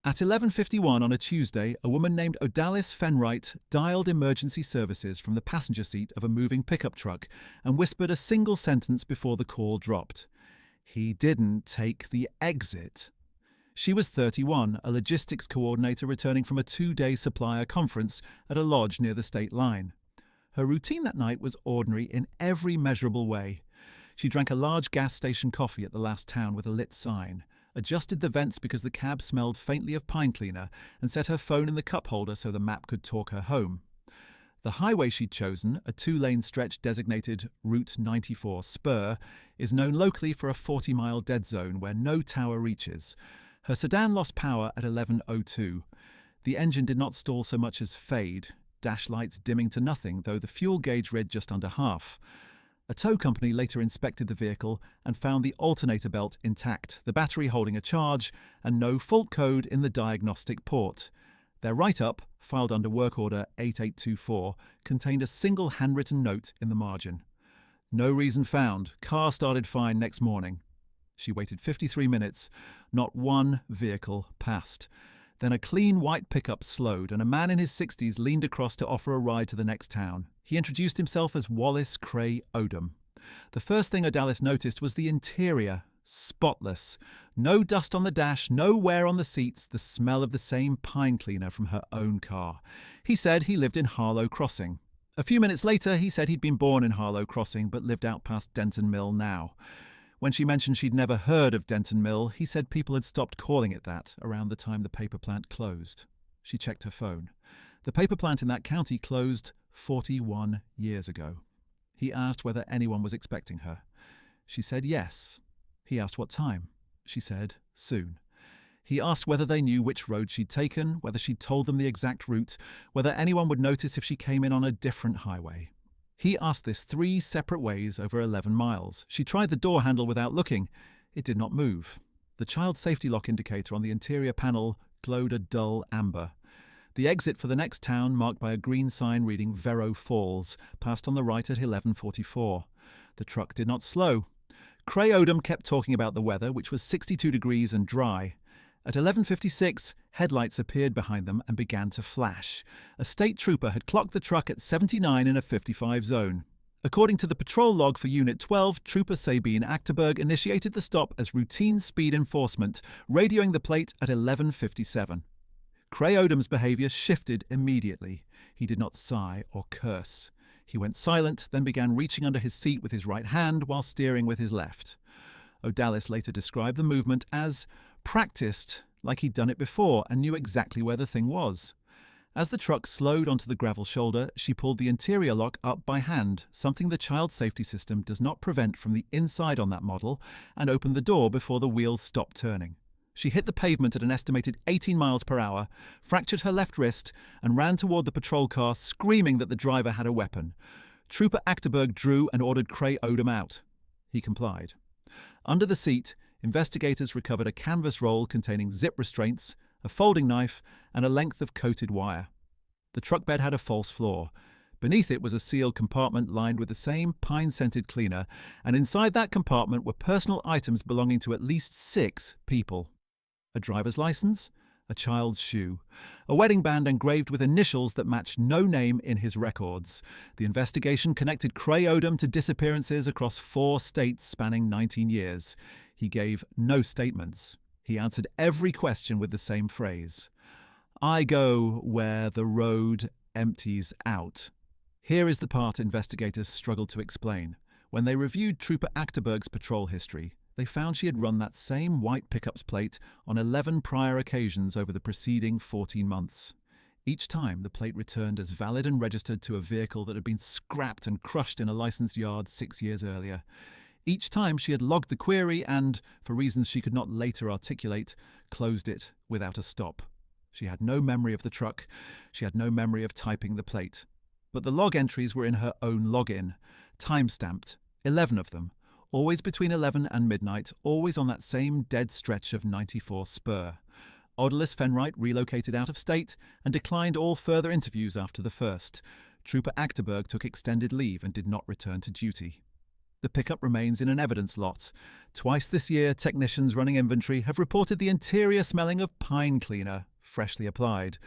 At 11:51 on a Tuesday, a woman named Odalis Fenwright dialed emergency services from the passenger seat of a moving pickup truck and whispered a single sentence before the call dropped. He didn't take the exit. She was 31, a logistics coordinator returning from a 2-day supplier conference at a lodge near the state line. Her routine that night was ordinary in every measurable way. She drank a large gas station coffee at the last town with a lit sign, adjusted the vents because the cab smelled faintly of pine cleaner, and set her phone in the cup holder so the map could talk her home. The highway she'd chosen, a 2-lane stretch designated Route 94 Spur, is known locally for a 40-mile dead zone where no tower reaches. Her sedan lost power at 11:02. The engine did not stall so much as fade, dash lights dimming to nothing, though the fuel gauge read just under half. A tow company later inspected the vehicle and found the alternator belt intact, the battery holding a charge, and no fault code in the diagnostic port. Their write-up, filed under work order 8824, contained a single handwritten note in the margin. No reason found. Car started fine next morning. She waited 53 minutes. Not one vehicle passed. Then a clean white pickup slowed, and a man in his 60s leaned across to offer a ride to the next town. He introduced himself as Wallace Cray Odom. The first thing Odalis noticed was the interior. Spotless. No dust on the dash, no wear on the seats, the smell of the same pine cleaner from her own car. He said he lived in Harlow Crossing. A few minutes later, he said he'd been born in Harlow Crossing but lived out past Denton Mill now. When she mentioned she'd never heard of Denton Mill, he said people had stopped calling it that around the time the paper plant closed. She checked her phone. The paper plant in that county closed 41 years ago. He asked whether anyone was expecting her. She said yes. He asked what time. She said soon. He asked whether they knew which road she'd taken, whether she'd told them the exact route, whether anyone would notice if she came in on a different highway. He asked this 3 separate ways over 11 miles. She tried the door handle without looking. It did not move. The child safety lock indicator on the interior panel glowed a dull amber. The exit for the next town, marked by a green sign reading Vero Falls, passed on the right at 11:44. The truck did not slow. Cray Odom kept talking about the weather, which was 62 degrees and dry. At 11:56, headlights appeared behind them and began to flash. A state trooper had clocked the truck at 79 in a 55 zone. According to the patrol log for Unit 12, Trooper Sabine Achterberg initiated the stop as routine speed enforcement, radioing the plate at 11:57. Cray Odom's behaviour shifted immediately. He did not sigh or curse. He went silent, then began reaching under his seat with his right hand while steering with his left. Odalis later described the movement as practiced, like he'd done it before and knew exactly where the thing was. As the truck slowed onto the gravel shoulder, she pulled the interior lock up by hand, something the child safety system does not prevent from the inside on that model, and opened the door before the wheels stopped turning. She hit the pavement at an estimated 18 miles per hour, fractured her left wrist, and ran toward the patrol car, screaming that the driver had a weapon. Trooper Achterberg drew and ordered Cray Odom out. He complied. Under the seat, investigators recovered a canvas roll containing zip restraints, a folding knife, and a length of coated wire. The truck bed had a false floor. Beneath it was a sealed compartment lined with the same pine-scented cleaner, and inside that compartment were personal items belonging to at least 6 people. A driver's license, a child's shoe, a wedding band engraved with initials that matched no name in his records. The investigation connected Cray Odom to disappearances across 4 states spanning 19 years. He gave no statements. He answered every question with the same phrase. I go where the road empties out. Here is the part investigators struggled to explain. When they reviewed Trooper Achterberg's patrol history, they found she had run that same white pickup's plate on 11 prior occasions over the preceding 14 months. Each time, the plate returned as valid and registered to a vehicle that had been scrapped and crushed in a licensed yard 6 years earlier. Each time she had logged the query and, for reasons she could not later articulate, closed it without a stop. She had no memory of the truck. She had no memory of typing the plate. But the log entries were in her own login, time-stamped, 11 of them, always between 11 and midnight, always on that same dead stretch of 94 Spur. Odalis Fenwright relocated out of state and declined all further interviews after the first. Trooper Achterberg took extended leave and did not return to duty. The pickup remains in an evidence lot. Twice this year, technicians running inventory have reported the interior smelling of pine cleaner, freshly applied.